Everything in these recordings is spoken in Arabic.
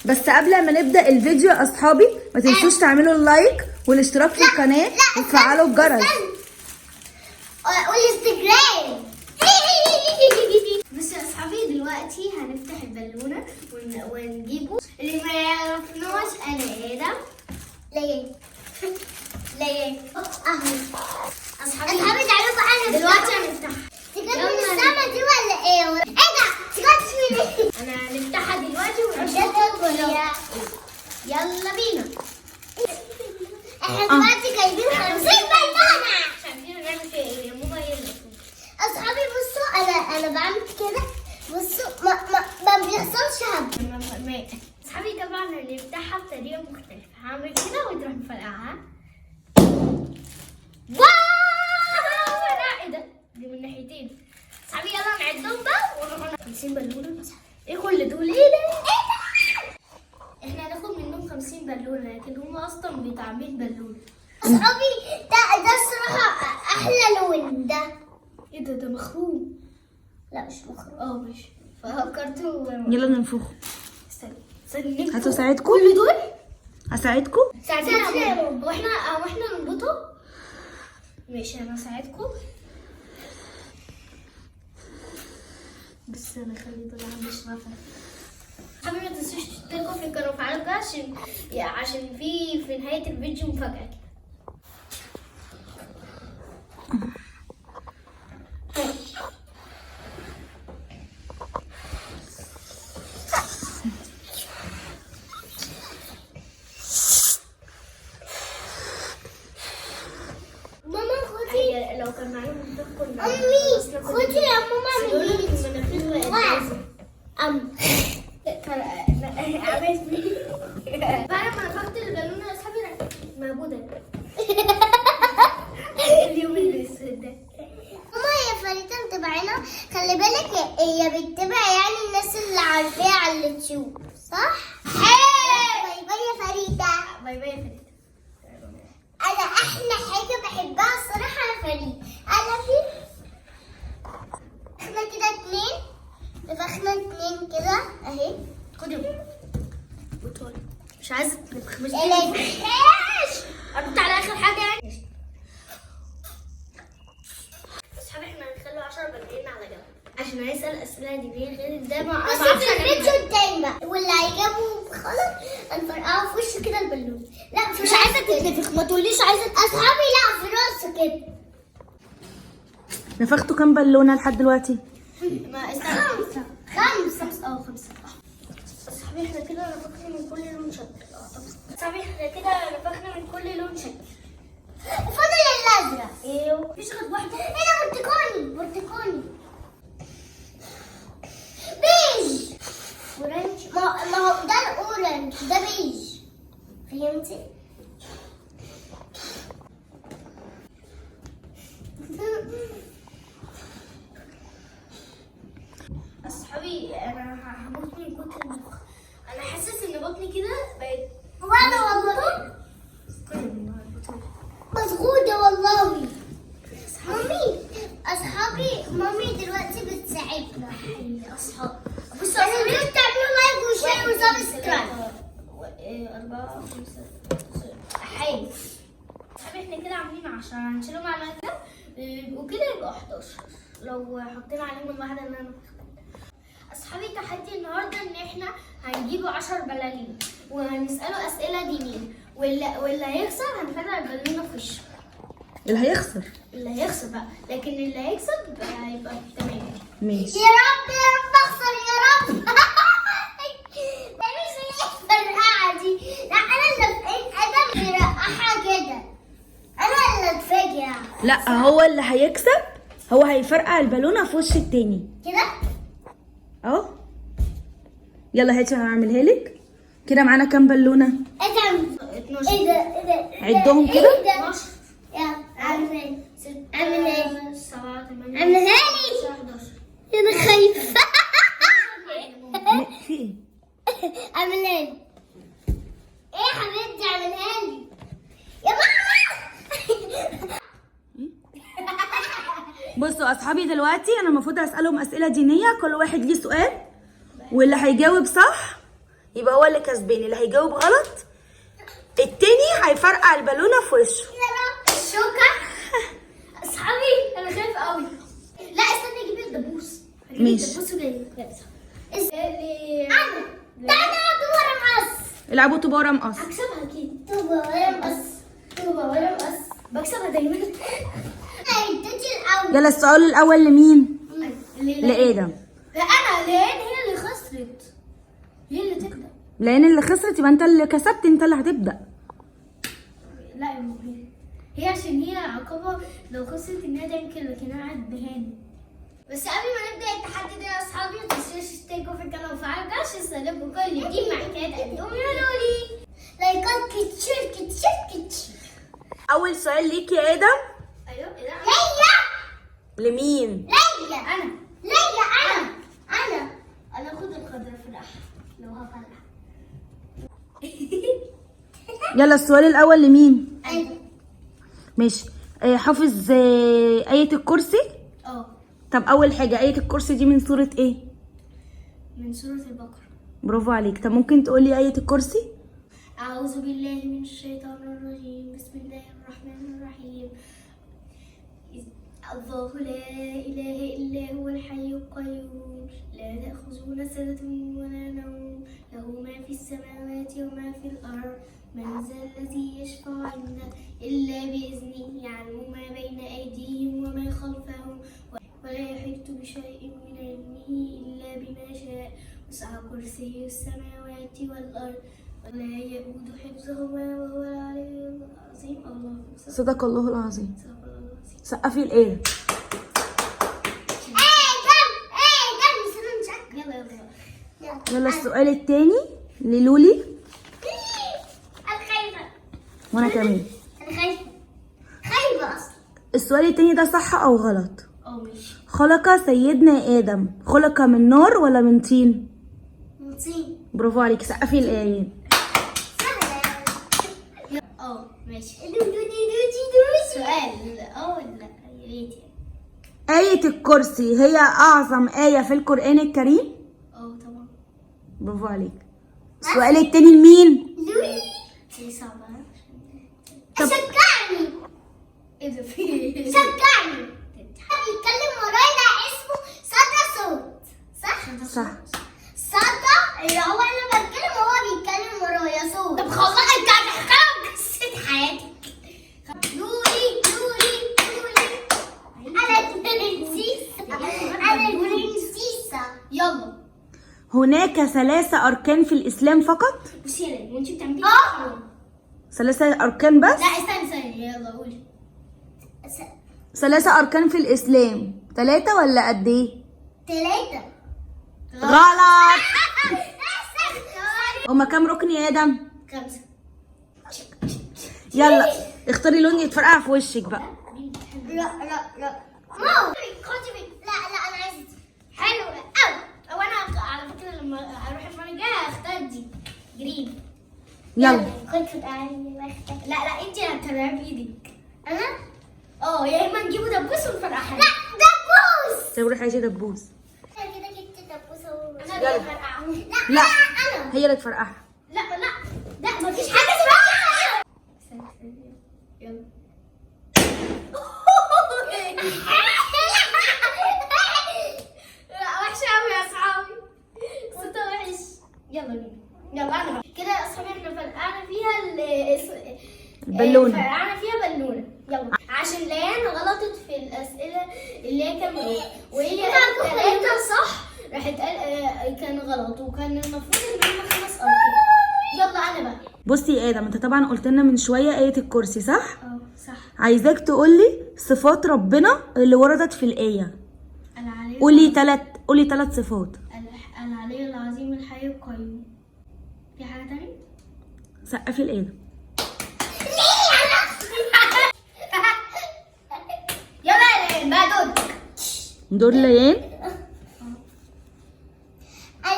بس قبل ما نبدا الفيديو يا اصحابي ما تنسوش تعملوا اللايك والاشتراك في القناه وتفعلوا الجرس والانستجرام. بس يا اصحابي دلوقتي هنفتح البالونه ونجيبه. اللي ما يعرفناش انا ادم ليه اهو. اصحابي تعالوا بقى دلوقتي هنفتحها. تجيب من السما دي ولا ايه؟ ايه ده؟ تجيبش من ايه؟ انا هنفتحها دلوقتي ونشوفها. يلا بينا. احنا دلوقتي جايبين 50 بالونه. مش عارفين نعمل فيها ايه يا ماما. يلا اصحابي بصوا انا بعمل كده. بصوا ما بيحصلش هبل. اصحابي طبعا هنفتحها بطريقه مختلفه. هعمل كده وتروح مفرقعها. واو ايه ده؟ دي من ناحيتين. اصحابي يلا نعدهم بقى ونروح 50 بالونه. ايه كل دول؟ ايه ده؟ احنا هناخد منهم 50 بالونه لكن هم اصلا بتاع 100 بالونه. اصحابي ده الصراحه احلى لون ده. ايه ده مخروم. لا مش مخروم. ماشي فكرته. يلا ننفخه. استني هاتوا اساعدكم. كل دول اساعدكم. ساعدنا. واحنا نربطه. ماشي انا اساعدكم. بس انا خلي دول مش نافع. حبيبي ما تنسوش تشتركوا في القناه وفعلوا الجرس عشان في نهايه الفيديو مفاجاه. ماما خدي. لو كان معانا مفتاح كنا امي خدي يا ماما بعد ما نفخت البالونه يا اصحابي موجوده. اليوم الاسود ده. ماما يا فريده متابعينا. خلي بالك هي بتتابع يعني الناس اللي عارفاها على اليوتيوب صح؟ باي باي يا فريده. باي باي يا فريده. انا احلى حاجه بحبها الصراحه يا فريده. انا في احنا كده 2 نفخنا 2 كده اهي. خدي بطول. مش عايزه تنفخ. مش قربت على اخر حاجه يعني. اصحابي احنا هنخلي 10 بالونه على جنب عشان هنسال اسئله دينيه غير ده. ما اعرفش الفيديو التاني واللي هيجاوبوا خلاص هنفرقعه في وشه كده البالونه. لا مش عايزه تتنفخ. ما تقوليش عايزه. اصحابي لا في راسه كده. نفختوا كام بالونه لحد دلوقتي؟ ما استنى. 5. اصحابي احنا كده نفخنا من كل لون شكل. اصحابي احنا كده نفخنا من كل لون شكل. فاضل الازرق. ايوه مفيش غير واحده. ايه ده؟ برتقاني بيج اورنج. ما هو ده الاورنج ده بيج. فهمتي؟ اصحابي انا هموت من كتر النفخ. انا حاسس ان بطني كده بقت. وانا والله مسغوده والله. مامي دلوقتي بتساعدنا. اصحاب بصوا اصحابي تعملوا لايك وشير وسبسكرايب. 4 5 حلو. اصحابي احنا كده عاملين 10. هنشيلهم على كده وكده يبقوا 11 لو حطينا عليهم الواحده اللي انا. اصحابي تحدي النهارده ان احنا هنجيبوا 10 بلالين وهنساله اسئله دينيه واللي هيخسر هنفرقع البالونه في وشه. اللي هيخسر بقى. لكن اللي هيكسب هيبقى تمام. ماشي. يا رب اخسر يا رب. مش الفرقعه دي. لا انا اللي في ادم مرقعها كده. انا اللي اتفاجئ. لا هو اللي هيكسب هو هيفرقع البالونه في وش التاني كده اهو. يلا هاتي انا هعملها لك. كده معانا كام بالونه؟ ادم 12. ايه ده؟ عدهم كده. 12. يلا عامل 7 8 عاملها لي 11. انا خايفه. في ايه؟ عاملها لي. ايه يا حبيبتي عاملها لي يا ماما. بصوا اصحابي دلوقتي انا المفروض اسالهم اسئله دينيه. كل واحد ليه سؤال واللي هيجاوب صح يبقى هو اللي كسبان. اللي هيجاوب غلط التاني هيفرقع البالونه في وشه. الشوكة. اصحابي انا خايفة قوي. لا استنى اجيب الدبوس. ماشي. الدبوس وجاي. انا تعالى دور مقص. العبوا طوبه ورا مقص. هكسبها اكيد. طوبة ولا مقص. طوبة ولا مقص. بكسبها دايما. يلا السؤال الاول لمين؟ لآدم. لا انا لان هي اللي خسرت. هي اللي تبدا. لان اللي خسرت يبقى انت اللي كسبت، انت اللي هتبدا. لا يا ماما هي عشان هي عقبه لو خسرت انها تعمل كده، لكن انا قاعد بهاني. بس قبل ما نبدا التحدي ده يا اصحابي ما تنسوش تشتركوا في القناه وفعلوا الجرس عشان تستلموا كل جديد مع حكايات قديم ولولي. لايكات كتير كتير كتير. اول سؤال ليك يا ادم. ايوه ايه ده؟ لمين؟ ليا انا. انا اخد الخضره في الراحه لو هفرح. يلا السؤال الاول لمين؟ ايوه. ماشي. حافظ آية الكرسي؟ طب اول حاجة آية الكرسي دي من سورة ايه؟ من سورة البقرة. برافو عليك. طب ممكن تقولي آية الكرسي؟ أعوذ بالله من الشيطان الرجيم. بسم الله الرحمن الرحيم. الله لا إله إلا هو الحي القيوم لا تأخذه سنة ولا نوم له ما في السماوات وما في الأرض من ذا الذي يشفع عنده إلا بإذنه يعلم ما بين أيديهم وما خلفهم ولا يحيط بشيء من علمه إلا بما شاء وسع كرسيه السماوات والأرض ولا يؤود حفظهما وهو العلي العظيم. الله صدق الله العظيم. صدق الله العظيم. سقفي الآية. يلا السؤال التاني للولي. أنا خايفة. وانا كمان. أنا خايفة أصلا. السؤال التاني ده صح او غلط؟ ماشي. خلق سيدنا آدم خلق من نار ولا من طين؟ من طين. برافو عليك. سقفي الآية. سهلة. ماشي. سؤال لا يا ريت. آية الكرسي هي أعظم آية في القرآن الكريم؟ طبعا. برافو عليك. السؤال التاني لمين؟ لولي. هي صعبة. طب شجعني. ايه ده في؟ شجعني. بيتكلم ورايا اسمه صدى صوت. صح؟ صح. صدى اللي هو انا بتكلم وهو بيتكلم ورايا صوت. طب خلاص انت هتحكي قصة حياتك. لولي. انا البرنسيسة. يلا. هناك 3 أركان في الإسلام فقط؟ بصي يا وانت بتعملي 3 أركان بس؟ لا استني يلا قولي. 3 أركان في الإسلام، 3 ولا قد إيه؟ 3. غلط. هما كام ركن يا آدم؟ 5. يلا اختاري لون يتفرقع في وشك بقى. لا ماما خدي لا انا عايزة دي حلوة قوي. او انا على فكرة لما اروح المرة الجاية هختار دي جرين. يلا خد لا انت اللي هتتابعي بايدك. انا يا اما نجيبه دبوس ونفرقعها. لا دبوس. طب روحي عايزة دبوس. انا كده جبت دبوس انا يلا. اللي هفرقعه. لا انا هي اللي تفرقعها. لا مفيش حاجة اسمها. يلا. وحشة أوي يا أصحابي. صوتها وحش. يلا أنا كده يا أصحابي احنا فرقعنا فيها البالونة. فرقعنا فيها بالونة. يلا عشان ليان غلطت في الأسئلة اللي هي كان وهي 3 صح راحت كان غلط وكان المفروض إن هم 5 أرقام. يلا أنا بقى. بصي يا آدم، انت طبعا قلت لنا من شوية آية الكرسي صح؟ صح. عايزاك تقولي صفات ربنا اللي وردت في الآية. قولي 3 صفات. العلي العظيم الحي القيوم. في حاجة تانية؟ سقفي الآية. يلا بقى دور ليان.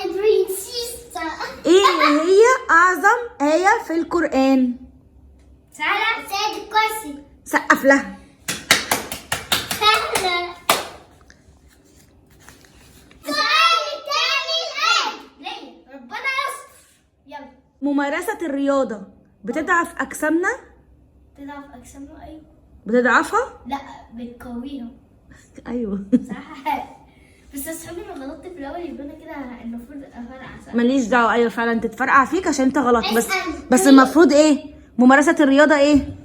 البرنسيسة. ايه هي أعظم آية في القرآن؟ سيد الكرسي. سقف لها. سهلة. السؤال التاني الآن. ليه؟ ربنا يستر. ممارسة الرياضة بتضعف أجسامنا؟ تضعف أجسامنا؟ أيوة. بتضعفها؟ لا، بتقويها. أيوه. صح. بس اصحابي انا غلطت في الاول، يبقى انا كده المفروض افرقع. صح؟ ماليش دعوة. أيوه فعلا تتفرقع فيك عشان أنت غلط. اسأل. بس المفروض إيه؟ ممارسة الرياضة إيه؟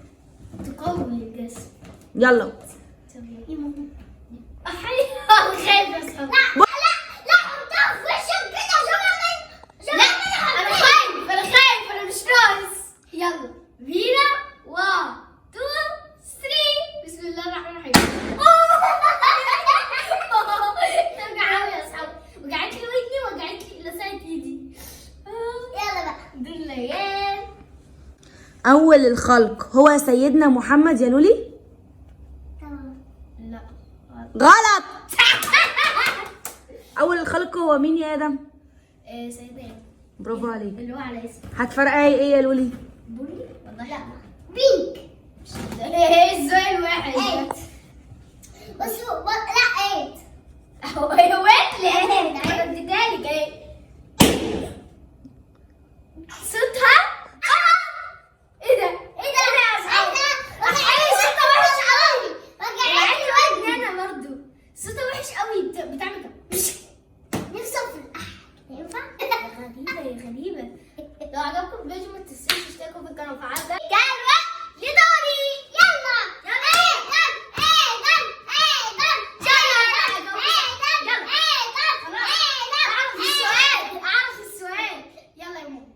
تقوي الجسم. يلا. خايفة يا اصحابي. لا حطها في وشك كده. لا انا خايف انا مش ناقص. يلا بينا 1 2 3. بسم الله الرحمن الرحيم. وجع قوي يا اصحابي، وجعت لي ودني وجعت لي لسعت ايدي. يلا بقى دول ليال. أول الخلق هو سيدنا محمد يا لولي؟ لا غلط. أول الخلق هو مين يا آدم؟ سيدنا برافو عليك. اللي هو على اسم هتفرقعي إيه يا لولي؟ بني والله. لا بينك. ايه السؤال واحد بس لا ايه هو وين ليه انا اديتها لك ايه صوتها. ايه ده يا اصحابي؟ صوتها وحش قوي. وجعت ودني انا برضو. صوتها وحش قوي. بتعمل كده. نفسي افرق. ينفع؟ يا غريبة. لو عجبكم الفيديو ما تنسوش تشتركوا في القناة وتفعلوا الجرس. كان وقت لدوري. يلا اعرف السؤال. يلا يا ماما.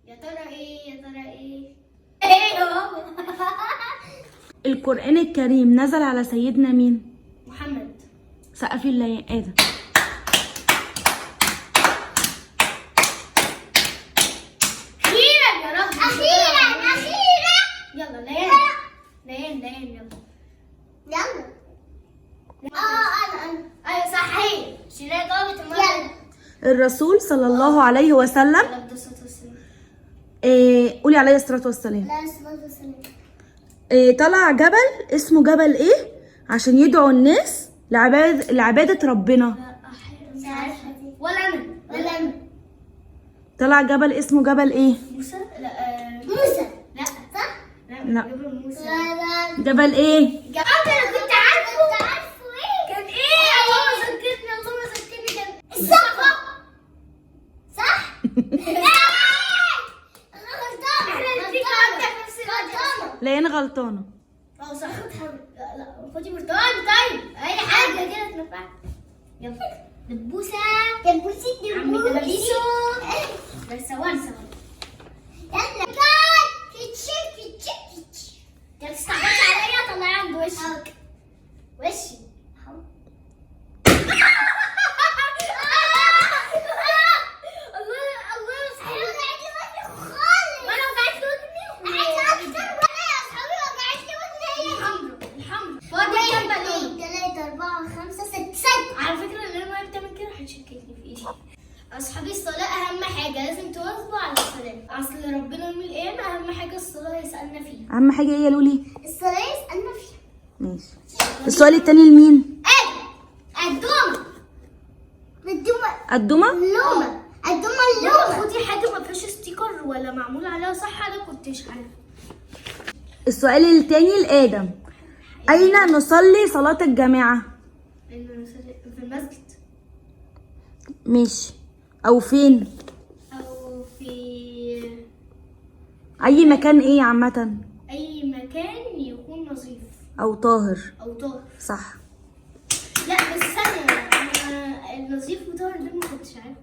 يا ترى ايه ايه هو؟ القرآن الكريم نزل على سيدنا مين؟ محمد. سقفي الله يا آدم. اخيرا يا رب. اخيرا. يلا ليان يلا. انا ايوه صحيح. شيلها جاوبت المره. الرسول صلى الله عليه وسلم قولي عليه الصلاة والسلام. لا الصلاة والسلام. طلع جبل اسمه جبل ايه عشان يدعو الناس لعبادة ربنا؟ مش عارفة. ولا انا. طلع جبل اسمه جبل ايه؟ موسى. لا موسى. لا صح. لا. جبل موسى. لا جبل ايه؟ انا كنت عارفه. ايه كان ايه؟ اللهم ذكرني كان الصفا. صح. ليان غلطانة. صح. لا خدي برتقال. طيب اي حاجه كده تنفع. يلا دبوسه. عمي دبابيسو. بس ثواني. يلا كيتش. ما تستعجلش عليا. طلعي عند وشك. وشي. على فكرة اللي انا بتعمل كده هتشككني في ايدي. اصحابي الصلاة اهم حاجة. لازم تواظبوا على الصلاة. اصل ربنا يوم القيامة اهم حاجة الصلاة يسألنا فيها. أهم حاجة ايه يا لولي؟ الصلاة يسألنا فيها. ماشي. السؤال التاني لمين؟ الدمى. اللومة. خدي حاجة ما فيهاش ستيكر ولا معمول عليها صح. انا كنتش عارفة. السؤال التاني لآدم. أين نصلي صلاة الجماعة؟ في المسجد. ماشي. أو فين؟ او في أي مكان ايه عامة؟ اي مكان يكون نظيف أو طاهر. صح. لا بس ثانية. النظيف وطاهر ده ما كنتش عارفة.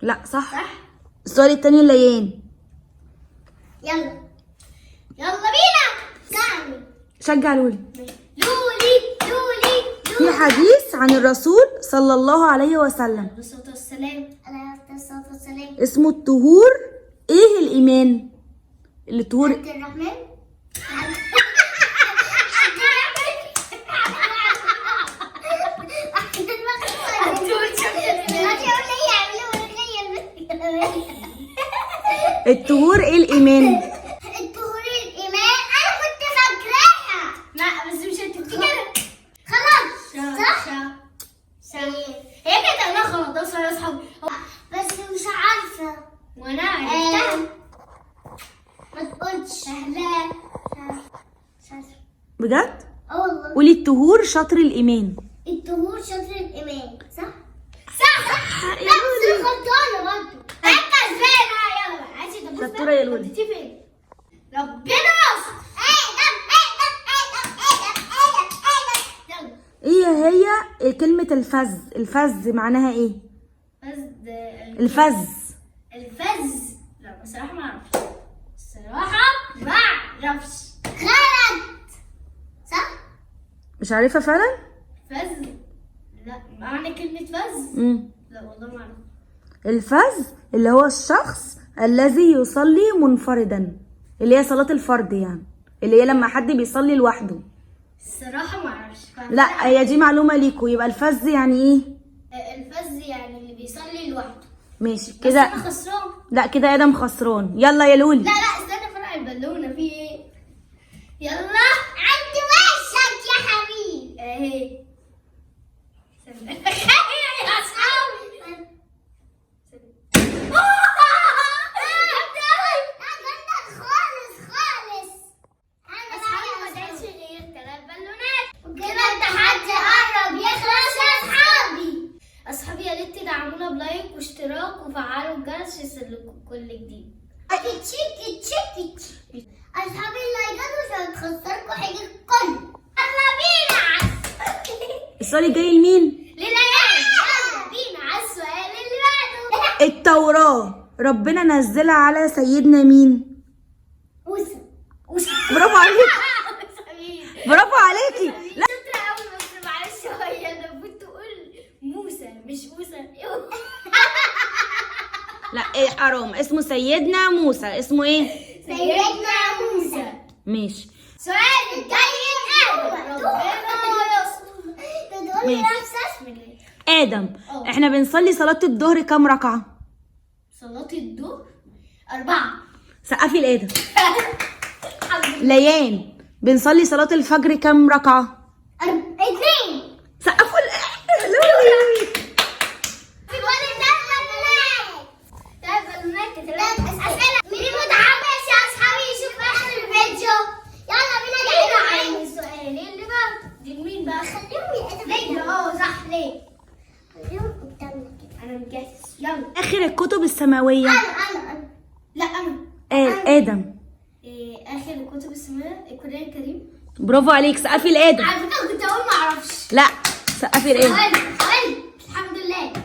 لا صح. السؤال التاني ليان. يلا بينا. ساعدني. شجع لولي. لولي. في حديث عن الرسول صلى الله عليه وسلم عليه الصلاة والسلام. اسمه الطهور. ايه الإيمان؟ الطهور. عبد الرحمن. الطهور ايه الإيمان؟ الطهور الإيمان. أنا كنت فاكراها. لا بس مش هتفتكرها. خلاص صح. هي كانت أنا خلاص يا أصحابي. بس مش عارفة. وأنا بجد؟ والله. قولي الطهور شطر الايمان. الطهور شطر الايمان. صح؟ صح. لا بس انا غلطانه برضه. انت كسبانه. يلا عايزه شطوره يا لولي. وديتي فين؟ ربنا يستر. يلا. ايه هي كلمة الفز؟ الفز معناها ايه؟ الفز. الفز. لا بصراحة ما اعرفش. الصراحة ما اعرفش. غلط. صح؟ مش عارفة فعلا؟ فز. لا معنى كلمة فز؟ لا والله ما اعرف. الفز اللي هو الشخص الذي يصلي منفردا، اللي هي صلاة الفرد يعني، اللي هي لما حد بيصلي لوحده. الصراحة ما اعرفش. لا هي دي معلومة ليكوا. يبقى الفز يعني ايه؟ الفز يعني اللي بيصلي لوحده. ماشي بس كده. انا خسران. لا كده ادم خسران. يلا يا لولي. لا استنى فرع البالونة في ايه؟ يلا عند وشك يا حبيبي. اهي. يا اصحابي. اصحابي يا ريت تدعمونا بلايك واشتراك وفعلوا الجرس يوصلكم كل جديد. تشيك اصحابي اللايكات مش هتخسركم حاجه كله. يلا بينا السؤال جاي لمين؟ للعيال. يلا بينا على السؤال اللي بعده. التوراة ربنا نزلها على سيدنا مين؟ موسى. برافو عليكي. برافو عليكي. لا شاطرة أوي بس معلش هي أنا المفروض تقول موسى مش موسى. لا ايه حرام، اسمه سيدنا موسى. اسمه ايه؟ سيدنا موسى. ماشي. سؤال الجاي ربنا يستر. تقولي ماشي. نفس اسمك. ادم احنا بنصلي صلاة الظهر كام ركعة؟ صلاة الظهر 4. سقفي لادم. الحمد لله. ليان بنصلي صلاة الفجر كام ركعة؟ 2. سقفوا لولي. في ولا 3 بالونات. 3 أسئلة. مين متحمس يا أصحابي يشوف آخر الفيديو؟ يلا بينا نبدأ عن السؤال اللي بقى. دي مين بقى؟ خليهم ليه؟ صح ليه؟ خليهم قدامنا كده. أنا مجهز. يلا. اخر الكتب السماوية. أنا. لا أنا. ادم. آخر الكتب السماوية القرآن الكريم. برافو عليك. سقفي لادم. على فكرة كنت أقول ما أعرفش. لا سقفي لادم. الحمد لله. أنا.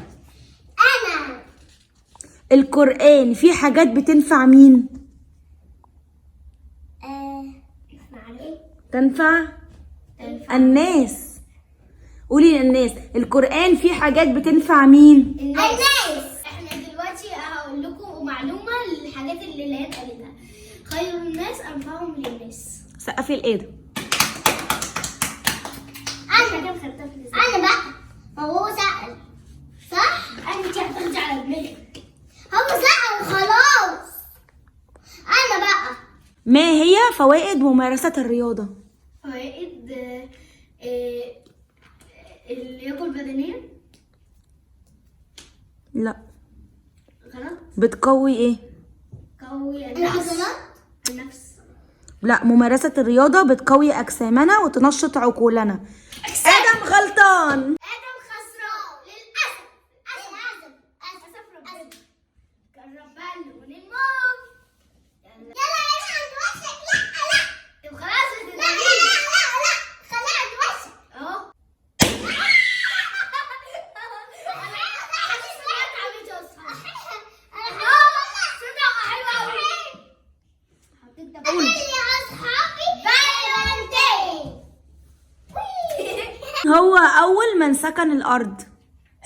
القرآن فيه حاجات بتنفع مين؟ تنفع الناس. قولي للناس القرآن فيه حاجات بتنفع مين؟ الناس. احنا دلوقتي هقول لكم معلومة للحاجات اللي ليان قالتها. خير الناس أنفعهم للناس. سقفي لادم. أنا بقى. هو سأل صح؟ أنت هتاخدي على دماغك. هو سأل خلاص. أنا بقى. ما هي فوائد ممارسة الرياضة؟ فوائد اللياقة البدنية. لا غلط. بتقوي ايه؟ قوي النفس. لا ممارسة الرياضة بتقوي أجسامنا وتنشط عقولنا. آدم غلطان. آدم خسران للأسف. أسف ربنا. قرب بقى اللون الموف. يلا عند وشك. لا طب خلاص لا خليها عند وشك اهو. هو أول من سكن الأرض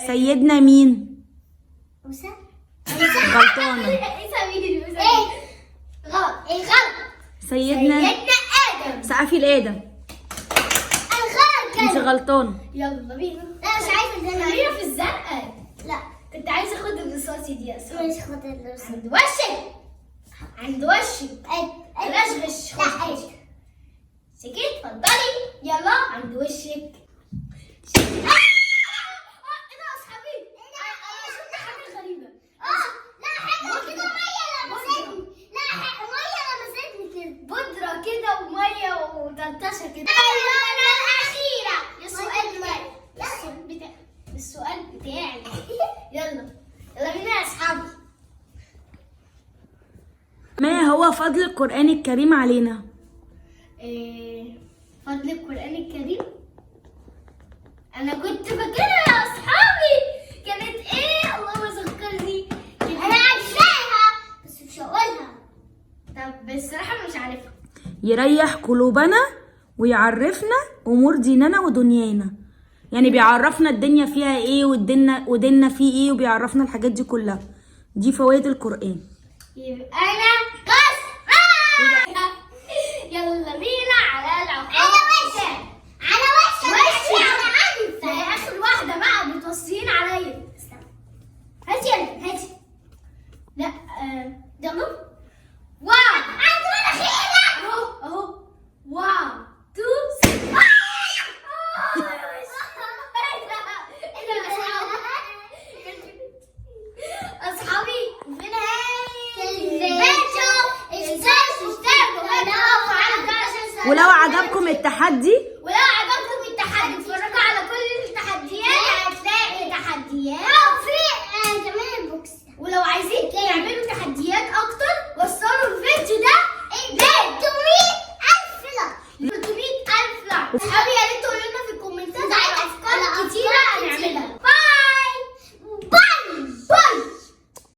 سيدنا مين؟ موسى. غلطانة. ايه غلط. سيدنا آدم. سقفي لآدم. الغلط انت غلطانة. يلا بينا. لا مش عايزة الزرقاء. خلينا في الزرقاء. لا كنت عايزة اخد الرصاصي دي اصلا. مش خد الرصاصي. عند وشك. عند وشك. بلاش غش. لا سكت. اتفضلي. يلا عند وشك. ايه ده يا اصحابي؟ انا شفت حاجة غريبة. لا حاجة كده مية لمستني. لا مية لمستني كده. بودرة كده ومية وتنتشر كده. فضل القرآن الكريم علينا؟ فضل القرآن الكريم انا كنت فاكرها يا اصحابي كانت ايه، اللهم ذكرني. انا عارفاها بس مش هقولها. طب بصراحه مش عارفها. يريح قلوبنا ويعرفنا امور ديننا ودنيانا، يعني بيعرفنا الدنيا فيها ايه وديننا فيه ايه، وبيعرفنا الحاجات دي كلها. دي فوائد القرآن. يبقى انا قصة. يلا بينا على العقاب. على وشك على اخر واحده بقى بتوصيين عليا. هاتي يلا هاتي. لا يلا. واو عند مناخيرك اهو اهو. واو 2 اصحابي في نهاية الفيديو ولو عجبكم التحدي اتفرجوا على كل التحديات هتلاقي تحديات